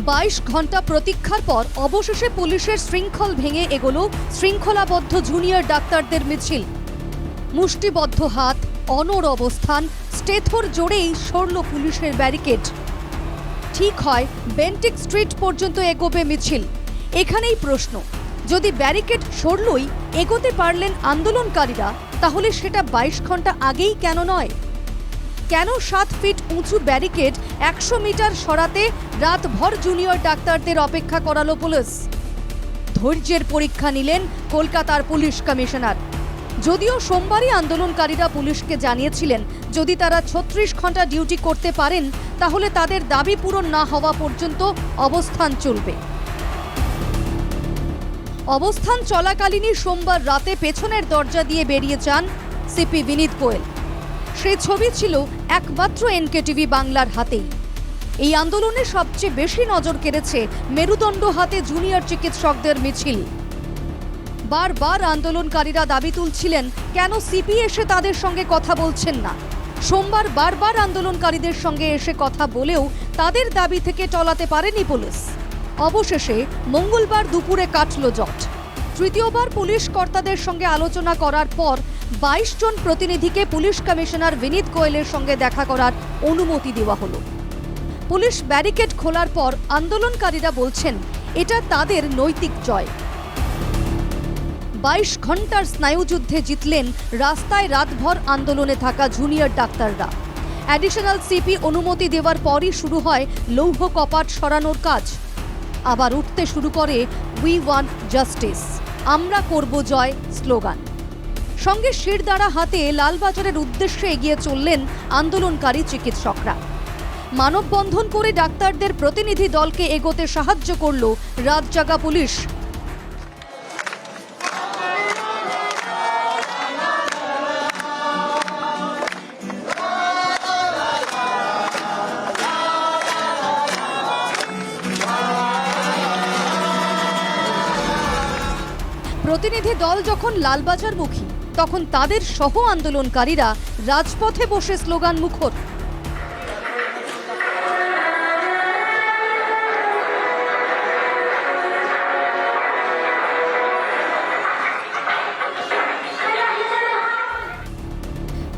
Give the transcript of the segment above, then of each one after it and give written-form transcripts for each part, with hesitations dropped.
22 ঘন্টা প্রতীক্ষার পর অবশেষে পুলিশের শৃঙ্খল ভেঙে এগোলো শৃঙ্খলাবদ্ধ জুনিয়র ডাক্তারদের মিছিল। মুষ্টিবদ্ধ হাত, অনড় অবস্থান, স্টেথর জোরেই সরল পুলিশের ব্যারিকেড। ঠিক হয় বেন্টিক স্ট্রিট পর্যন্ত এগোবে মিছিল। এখানেই প্রশ্ন, যদি ব্যারিকেড সরলই এগোতে পারলেন আন্দোলনকারীরা, তাহলে সেটা 22 ঘন্টা আগেই কেন নয়? কেন 7 ফিট উঁচু ব্যারিকেড 100 মিটার সরাতে রাতভর জুনিয়র ডাক্তারদের অপেক্ষা করালো পুলিশ? ধৈর্যের পরীক্ষা নিলেন কলকাতার পুলিশ কমিশনার। যদিও সোমবারই আন্দোলনকারীরা পুলিশকে জানিয়েছিলেন, যদি তারা 36 ঘন্টা ডিউটি করতে পারেন তাহলে তাদের দাবি পূরণ না হওয়া পর্যন্ত অবস্থান চলবে। অবস্থান চলাকালীনই সোমবার রাতে পেছনের দরজা দিয়ে বেরিয়ে যান সিপি বিনীত গোয়েল। সেই ছবি ছিল একমাত্র এনকেটিভি বাংলার হাতেই। এই আন্দোলনে সবচেয়ে বেশি নজর কেড়েছে মেরুদণ্ড হাতে জুনিয়র চিকিৎসকদের মিছিল। বারবার আন্দোলনকারীরা দাবি তুলছিলেন, কেন সিপি এসে তাদের সঙ্গে কথা বলছেন না। সোমবার বারবার আন্দোলনকারীদের সঙ্গে এসে কথা বলেও তাদের দাবি থেকে টলাতে পারেনি পুলিশ। অবশেষে মঙ্গলবার দুপুরে কাটল জট। তৃতীয়বার পুলিশ কর্তাদের সঙ্গে আলোচনা করার পর 22 জন প্রতিনিধিকে পুলিশ কমিশনার বিনীত গোয়েলের সঙ্গে দেখা করার অনুমতি দেওয়া হলো। পুলিশ ব্যারিকেড খোলার পর আন্দোলনকারীরা বলছেন, এটা তাদের নৈতিক জয়। 22 ঘন্টার স্নায়ুযুদ্ধে জিতলেন রাস্তায় রাতভর আন্দোলনে থাকা জুনিয়র ডাক্তাররা। অ্যাডিশনাল সিপি অনুমতি দেওয়ার পরই শুরু হয় লৌহ কপাট সরানোর কাজ। আবার উঠতে শুরু করে উই ওয়ান্ট জাস্টিস, আমরা করব জয় স্লোগান। সঙ্গে শিরদাঁড়া হাতে লালবাজারের উদ্দেশ্যে এগিয়ে চললেন আন্দোলনকারী চিকিৎসকরা। মানববন্ধন করে ডাক্তারদের প্রতিনিধি দলকে এগোতে সাহায্য করল রাতজাগা পুলিশ। প্রতিনিধি দল যখন লালবাজারমুখী, তখন তাদের সহ আন্দোলনকারীরা রাজপথে বসে স্লোগান মুখর।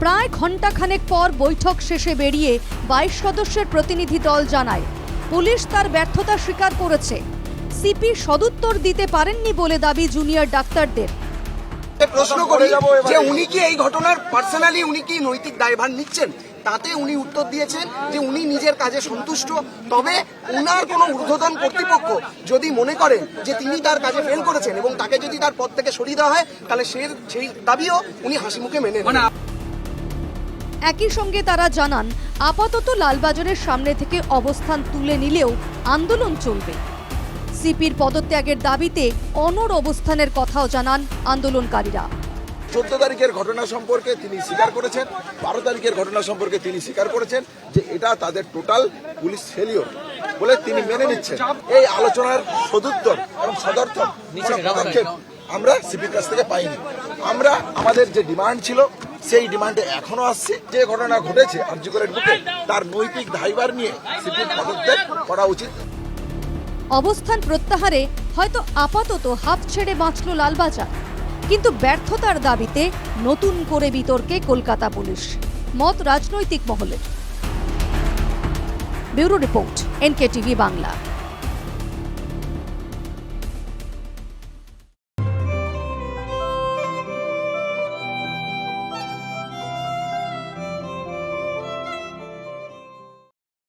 প্রায় ঘণ্টাখানেক পর বৈঠক শেষে বেরিয়ে 22 সদস্যের প্রতিনিধি দল জানায়, পুলিশ তার ব্যর্থতা স্বীকার করেছে। সিপি সদুত্তর দিতে পারেননি বলে দাবি জুনিয়র ডাক্তারদের। প্রশ্ন করি যে উনি কি এই ঘটনার পার্সোনালি উনি কি নৈতিক দায়ভার নিচ্ছেন? তাতে উনি উত্তর দিয়েছেন যে উনি নিজের কাজে সন্তুষ্ট, তবে উনার কোনো ঊর্ধ্বতন কর্তৃপক্ষ যদি মনে করেন যে তিনি তার কাজে ফেল করেছেন এবং তাকে যদি তার পদ থেকে সরিয়ে দেওয়া হয়, তাহলে সেই দাবিও উনি হাসি মুখে মেনে নেন। একই সঙ্গে তারা জানান, আপাতত লালবাজারের সামনে থেকে অবস্থান তুলে নিলেও আন্দোলন চলবে। সিপির পদত্যাগের দাবিতে অনড় অবস্থানের কথাও জানান আন্দোলনকারীরা। 14 তারিখের ঘটনা সম্পর্কে তিনি স্বীকার করেছেন, 12 তারিখের ঘটনা সম্পর্কে তিনি স্বীকার করেছেন যে এটা তাদের টোটাল পুলিশ ফেলিওর বলে তিনি মেনে নিচ্ছেন। এই আলোচনার সদুত্তর এবং সদর্থক পদক্ষেপ আমরা সিপির কাছ থেকে পাইনি। আমরা আমাদের যে ডিমান্ড ছিল সেই ডিমান্ডে এখনো আসছে। যে ঘটনা ঘটেছে আরজিকরের বুকে, তার নৈতিক দায়ভার নিয়ে সিপির পদত্যাগ করা উচিত। অবস্থান প্রত্যাহারে হয়তো আপাতত হাফ ছেড়ে বাঁচল লালবাজার, কিন্তু ব্যর্থতার দাবিতে নতুন করে বিতর্কে কলকাতা পুলিশ। মত রাজনৈতিক মহলের। Bureau report, NKTV Bangla.